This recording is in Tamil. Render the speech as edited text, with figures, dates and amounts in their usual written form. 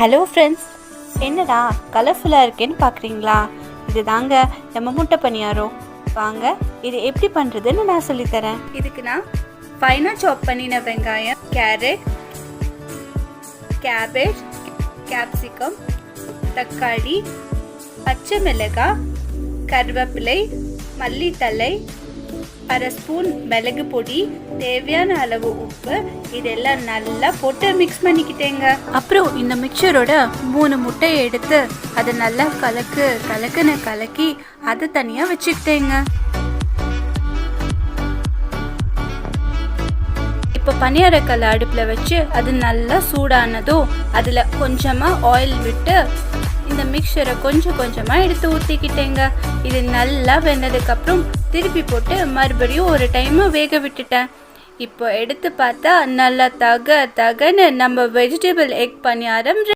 ஹலோ ஃப்ரெண்ட்ஸ், என்னடா கலர்ஃபுல்லாக இருக்கேன்னு பார்க்குறீங்களா? இது தாங்க நம்ம முட்டை பணியாரம். வாங்க இது எப்படி பண்ணுறதுன்னு நான் சொல்லித்தரேன். இதுக்கு நான் ஃபைனாக சாப் பண்ணின வெங்காயம், கேரட், கேபேஜ், கேப்சிகம், தக்காளி, பச்சை மிளகாய், கருவேப்பிலை, மல்லித்தழை, அரை ஸ்பூன் மிளகு பொடி, தேவையான அளவு உப்பு, இதெல்லாம் நல்லா போட்டு மிக்ஸ் பண்ணிக்கிட்டேங்க. அப்புறம் இந்த மிக்சரோட 3 முட்டையை எடுத்து அதை நல்லா கலக்கி அதை தனியாக வச்சுக்கிட்டேங்க. இப்போ பனியாரக்கல்லை அடுப்பில் வச்சு அது நல்லா சூடானதும் அதில் கொஞ்சமாக ஆயில் விட்டு இந்த மிக்சரை கொஞ்சமாக எடுத்து ஊற்றிக்கிட்டேங்க. இது நல்லா வெந்ததுக்கப்புறம் திருப்பி போட்டு மறுபடியும் ஒரு டைம் வேக விட்டுட்டேன். இப்போ எடுத்து பார்த்தா நல்லா தகன்னு நம்ம வெஜிடபிள் எக் பணியாரம்